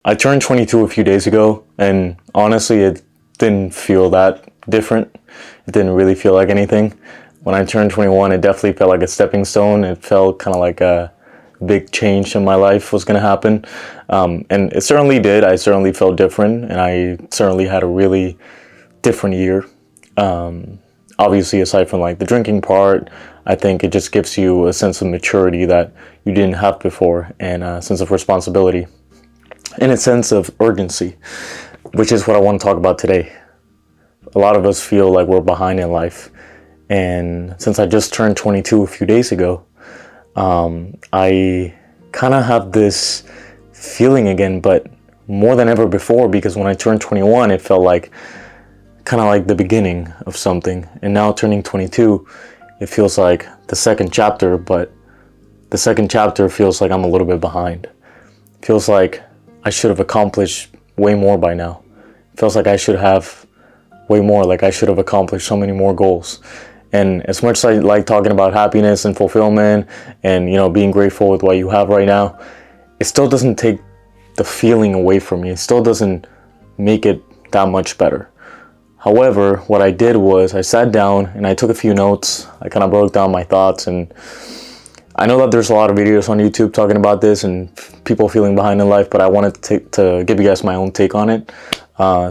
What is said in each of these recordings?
I turned 22 a few days ago, and honestly, it didn't feel that different. It didn't really feel like anything. When I turned 21, it definitely felt like a stepping stone. It felt kind of like a big change in my life was going to happen. And it certainly did. I certainly felt different, and I certainly had a really different year. Obviously, aside from like the drinking part, I think it just gives you a sense of maturity that you didn't have before, and a sense of responsibility and a sense of urgency, which is what I want to talk about today. A lot of us feel like we're behind in life. And since I just turned 22 a few days ago, I kind of have this feeling again, but more than ever before, because when I turned 21, it felt like kind of like the beginning of something. And now turning 22, it feels like the second chapter, but the second chapter feels like I'm a little bit behind. It feels like I should have accomplished way more by now. It feels like I should have way more, like I should have accomplished so many more goals. And as much as I like talking about happiness and fulfillment and, being grateful with what you have right now, it still doesn't take the feeling away from me. It still doesn't make it that much better. However, what I did was I sat down and I took a few notes. I kind of broke down my thoughts, and I know that there's a lot of videos on YouTube talking about this and people feeling behind in life, but I wanted to give you guys my own take on it,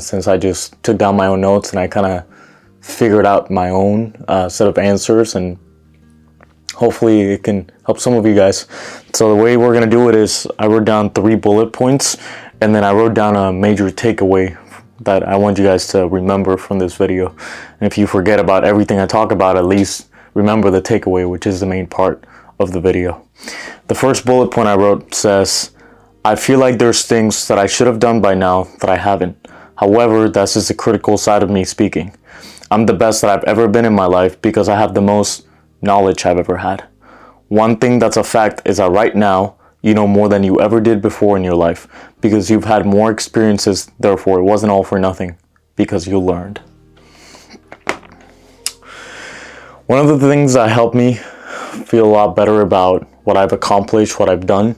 since I just took down my own notes and I kind of figured out my own set of answers, and hopefully it can help some of you guys. So the way we're going to do it is I wrote down 3 bullet points, and then I wrote down a major takeaway that I want you guys to remember from this video. And if you forget about everything I talk about, at least remember the takeaway, which is the main part of the video. The first bullet point I wrote says, I feel like there's things that I should have done by now that I haven't. However, that's just a critical side of me speaking. I'm the best that I've ever been in my life because I have the most knowledge I've ever had. One thing that's a fact is that right now, you know more than you ever did before in your life because you've had more experiences, therefore it wasn't all for nothing because you learned. One of the things that helped me feel a lot better about what I've accomplished, what I've done,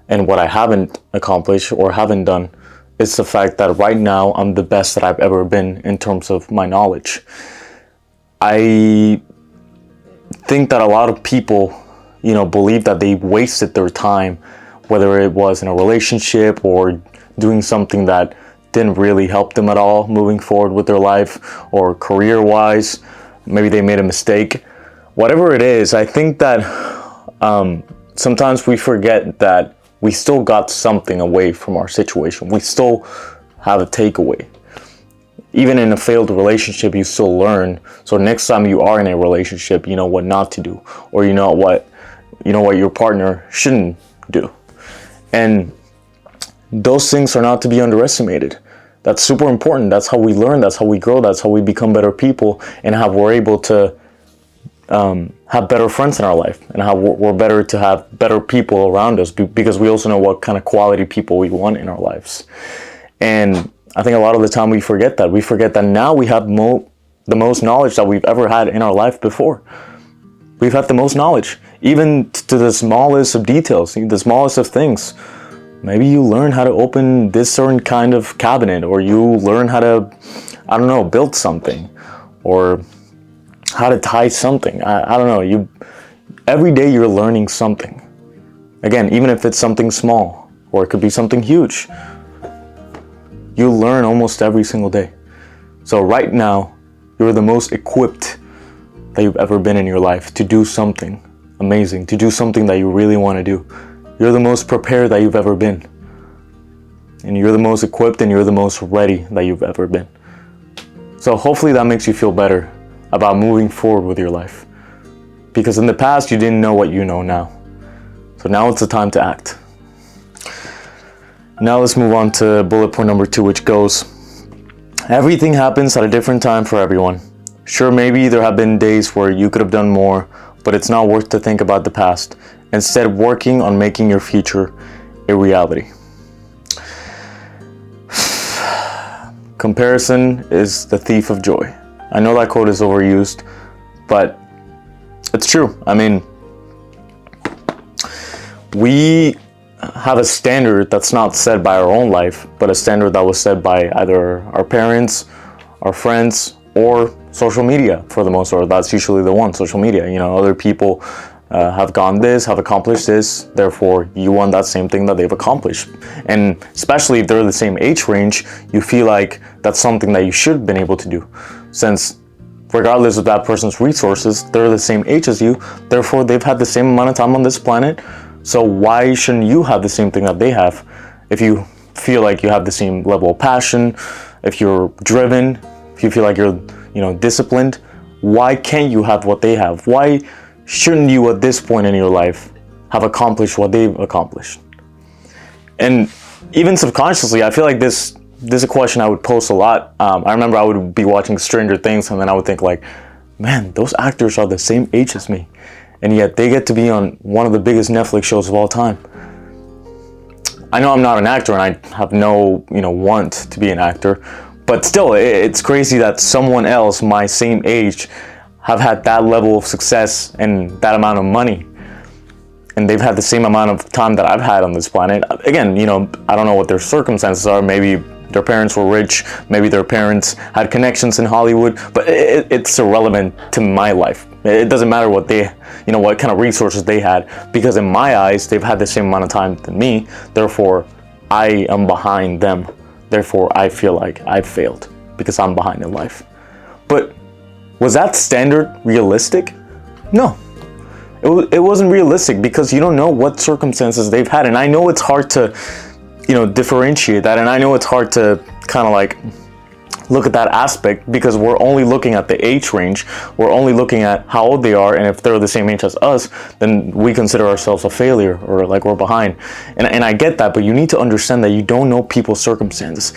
and what I haven't accomplished or haven't done is the fact that right now I'm the best that I've ever been in terms of my knowledge. I think that a lot of people, believe that they wasted their time, whether it was in a relationship or doing something that didn't really help them at all moving forward with their life, or career-wise, maybe they made a mistake. Whatever it is, I think that sometimes we forget that we still got something away from our situation. We still have a takeaway. Even in a failed relationship, you still learn. So next time you are in a relationship, you know what not to do, or you know what your partner shouldn't do. And those things are not to be underestimated. That's super important. That's how we learn. That's how we grow. That's how we become better people, and how we're able to have better friends in our life, and how we're better to have better people around us, because we also know what kind of quality people we want in our lives. And I think a lot of the time we forget that. We forget that now we have the most knowledge that we've ever had in our life before. We've had the most knowledge, even to the smallest of details, the smallest of things. Maybe you learn how to open this certain kind of cabinet, or you learn how to, build something, or how to tie something. I don't know. Every day you're learning something. Again, even if it's something small, or it could be something huge, you learn almost every single day. So right now, you're the most equipped that you've ever been in your life to do something amazing, to do something that you really want to do. You're the most prepared that you've ever been. And you're the most equipped, and you're the most ready that you've ever been. So hopefully that makes you feel better about moving forward with your life. Because in the past, you didn't know what you know now. So now it's the time to act. Now let's move on to bullet point number 2, which goes, everything happens at a different time for everyone. Sure, maybe there have been days where you could have done more, but it's not worth to think about the past. Instead, working on making your future a reality. Comparison is the thief of joy. I know that quote is overused, but it's true. I mean, we have a standard that's not set by our own life, but a standard that was set by either our parents, our friends, or social media for the most part. That's usually the one, social media. You know, other people have gone this, have accomplished this, therefore you want that same thing that they've accomplished. And especially if they're the same age range, you feel like that's something that you should have been able to do. Since regardless of that person's resources, they're the same age as you, therefore they've had the same amount of time on this planet. So why shouldn't you have the same thing that they have? If you feel like you have the same level of passion, if you're driven, if you feel like you're, disciplined, why can't you have what they have? Why shouldn't you at this point in your life have accomplished what they've accomplished? And even subconsciously, I feel like this is a question I would post a lot. I remember I would be watching Stranger Things and then I would think like, man, those actors are the same age as me. And yet they get to be on one of the biggest Netflix shows of all time. I know I'm not an actor and I have no, want to be an actor, but still it's crazy that someone else my same age have had that level of success and that amount of money. And they've had the same amount of time that I've had on this planet. Again, I don't know what their circumstances are. Maybe their parents were rich, maybe their parents had connections in Hollywood, but it's irrelevant to my life. It doesn't matter what what kind of resources they had, because in my eyes, they've had the same amount of time than me. Therefore, I am behind them. Therefore, I feel like I've failed because I'm behind in life. But was that standard realistic? No. It wasn't realistic because you don't know what circumstances they've had. And I know it's hard to, differentiate that. And I know it's hard to kind of like look at that aspect because we're only looking at the age range. We're only looking at how old they are. And if they're the same age as us, then we consider ourselves a failure or like we're behind. And I get that, but you need to understand that you don't know people's circumstances.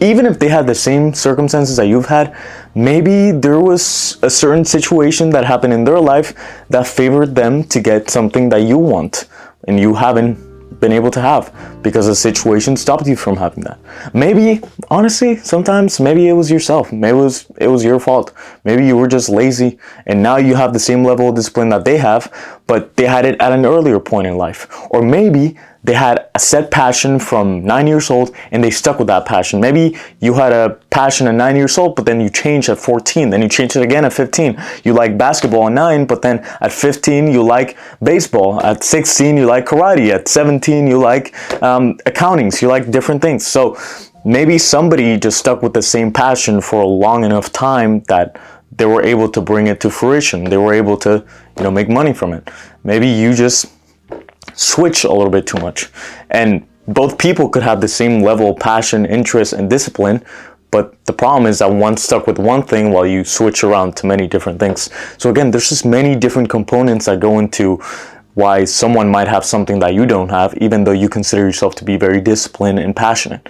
Even if they had the same circumstances that you've had, maybe there was a certain situation that happened in their life that favored them to get something that you want and you haven't been able to have because the situation stopped you from having that. Maybe, honestly, sometimes maybe it was yourself. Maybe it was your fault. Maybe you were just lazy and now you have the same level of discipline that they have, but they had it at an earlier point in life. Or maybe they had a set passion from 9 years old and they stuck with that passion. Maybe you had a passion at 9 years old, but then you changed at 14, then you changed it again at 15. You like basketball at 9, but then at 15 you like baseball. At 16 you like karate. At 17 you like accounting. So you like different things. So maybe somebody just stuck with the same passion for a long enough time that they were able to bring it to fruition. They were able to, make money from it. Maybe you just switch a little bit too much, and both people could have the same level of passion, interest, and discipline, but the problem is that one stuck with one thing while you switch around to many different things. So again, there's just many different components that go into why someone might have something that you don't have, even though you consider yourself to be very disciplined and passionate.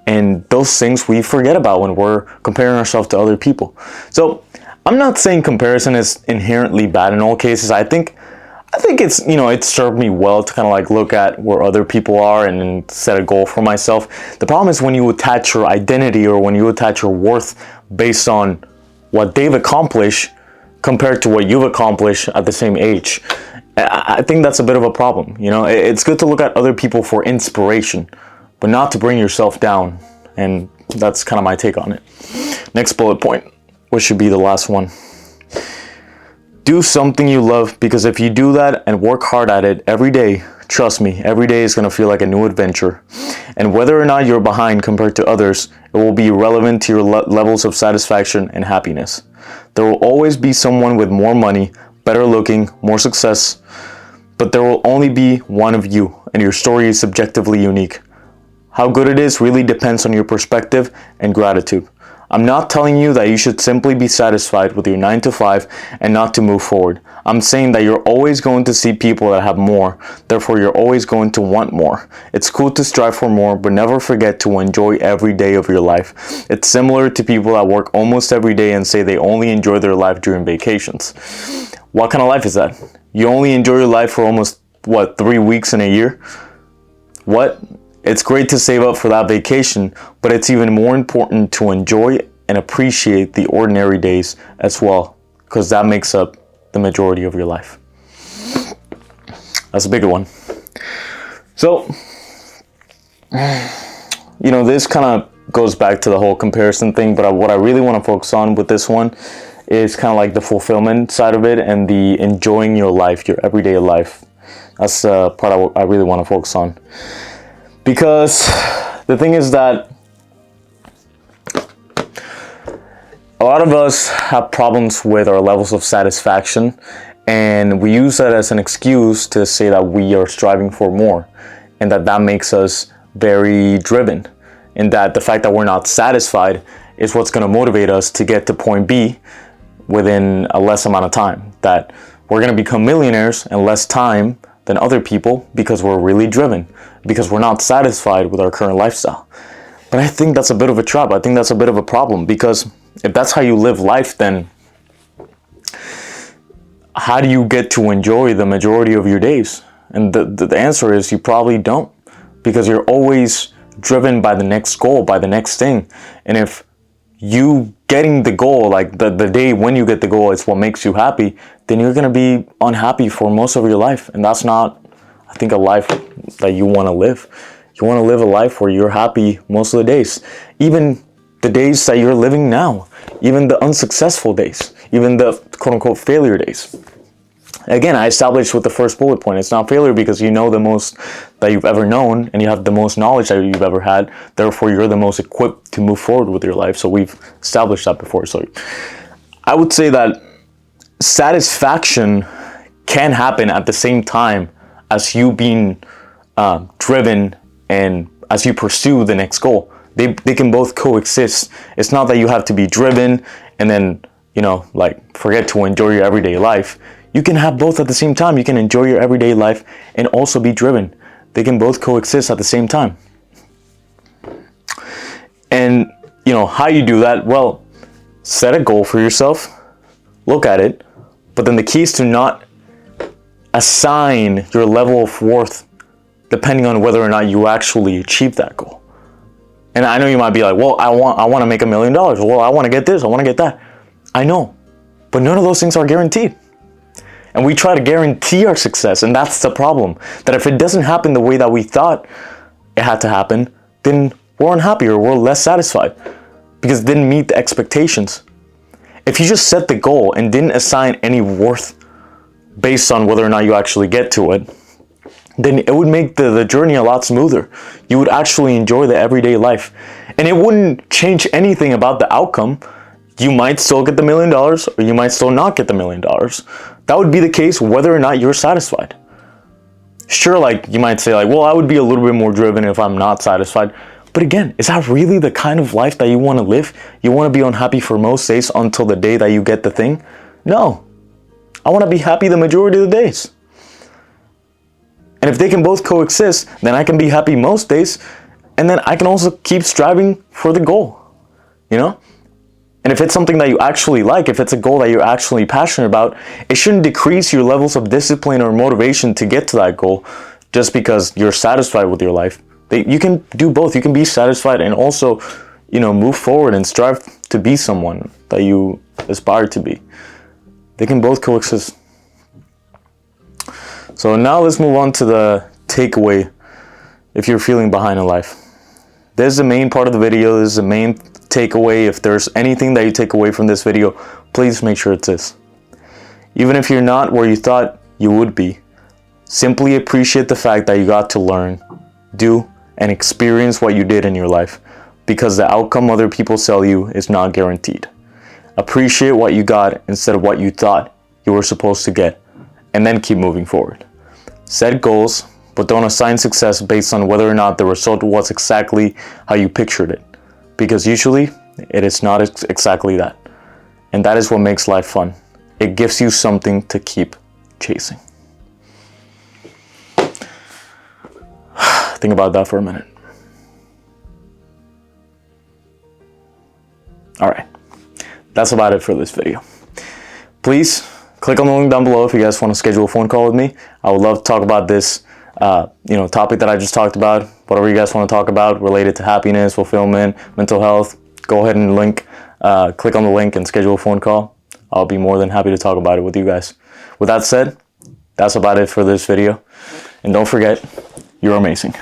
And those things we forget about when we're comparing ourselves to other people. So I'm not saying comparison is inherently bad in all cases. I think it's, it served me well to kind of like look at where other people are and then set a goal for myself. The problem is when you attach your identity or when you attach your worth based on what they've accomplished compared to what you've accomplished at the same age. I think that's a bit of a problem. It's good to look at other people for inspiration, but not to bring yourself down. And that's kind of my take on it. Next bullet point, which should be the last one. Do something you love, because if you do that and work hard at it every day, trust me, every day is going to feel like a new adventure. And whether or not you're behind compared to others, it will be relevant to your levels of satisfaction and happiness. There will always be someone with more money, better looking, more success, but there will only be one of you, and your story is subjectively unique. How good it is really depends on your perspective and gratitude. I'm not telling you that you should simply be satisfied with your 9 to 5 and not to move forward. I'm saying that you're always going to see people that have more, therefore you're always going to want more. It's cool to strive for more, but never forget to enjoy every day of your life. It's similar to people that work almost every day and say they only enjoy their life during vacations. What kind of life is that? You only enjoy your life for almost, 3 weeks in a year? What? It's great to save up for that vacation, but it's even more important to enjoy and appreciate the ordinary days as well, because that makes up the majority of your life. That's a bigger one. So This kind of goes back to the whole comparison thing, but what I really want to focus on with this one is kind of like the fulfillment side of it and the enjoying your life, your everyday life. That's the part I really want to focus on. Because the thing is that a lot of us have problems with our levels of satisfaction, and we use that as an excuse to say that we are striving for more, and that makes us very driven, and that the fact that we're not satisfied is what's going to motivate us to get to point B within a less amount of time. That we're going to become millionaires in less time than other people because we're really driven, because we're not satisfied with our current lifestyle. But I think that's a bit of a trap. I think that's a bit of a problem, because if that's how you live life, then how do you get to enjoy the majority of your days? And the answer is you probably don't, because you're always driven by the next goal, by the next thing. And if you getting the goal, like the day when you get the goal, is what makes you happy, then you're going to be unhappy for most of your life. And that's not, I think, a life that you want to live. You want to live a life where you're happy most of the days, even the days that you're living now, even the unsuccessful days, even the quote unquote failure days. Again, I established with the first bullet point, it's not failure because you know the most that you've ever known and you have the most knowledge that you've ever had. Therefore, you're the most equipped to move forward with your life. So we've established that before. So I would say that satisfaction can happen at the same time as you being driven and as you pursue the next goal. They can both coexist. It's not that you have to be driven and then, forget to enjoy your everyday life. You can have both at the same time. You can enjoy your everyday life and also be driven. They can both coexist at the same time. And, how you do that? Well, set a goal for yourself. Look at it. But then the key is to not assign your level of worth depending on whether or not you actually achieve that goal. And I know you might be like, well, I want to make $1 million. Well, I want to get this. I want to get that. I know. But none of those things are guaranteed. And we try to guarantee our success, and that's the problem. That if it doesn't happen the way that we thought it had to happen, then we're unhappy or we're less satisfied because it didn't meet the expectations. If you just set the goal and didn't assign any worth based on whether or not you actually get to it, then it would make the journey a lot smoother. You would actually enjoy the everyday life. And it wouldn't change anything about the outcome. You might still get the $1 million or you might still not get the $1 million. That would be the case whether or not you're satisfied. Sure, you might say well, I would be a little bit more driven if I'm not satisfied. But again, is that really the kind of life that you want to live? You want to be unhappy for most days until the day that you get the thing? No. I want to be happy the majority of the days. And if they can both coexist, then I can be happy most days, and then I can also keep striving for the goal, And if it's something that you actually like, if it's a goal that you're actually passionate about, it shouldn't decrease your levels of discipline or motivation to get to that goal just because you're satisfied with your life. You can do both. You can be satisfied and also, move forward and strive to be someone that you aspire to be. They can both coexist. So now let's move on to the takeaway if you're feeling behind in life. This is the main part of the video. This is the main takeaway. If there's anything that you take away from this video, please make sure it's this. Even if you're not where you thought you would be, simply appreciate the fact that you got to learn, do, and experience what you did in your life, because the outcome other people sell you is not guaranteed. Appreciate what you got instead of what you thought you were supposed to get, and then keep moving forward. Set goals, but don't assign success based on whether or not the result was exactly how you pictured it, because usually it is not exactly that. And that is what makes life fun. It gives you something to keep chasing. Think about that for a minute. All right, that's about it for this video. Please click on the link down below if you guys want to schedule a phone call with me. I would love to talk about this topic that I just talked about. Whatever you guys want to talk about related to happiness, fulfillment, mental health, go ahead and click on the link and schedule a phone call. I'll be more than happy to talk about it with you guys. With that said, that's about it for this video. And don't forget, you're amazing.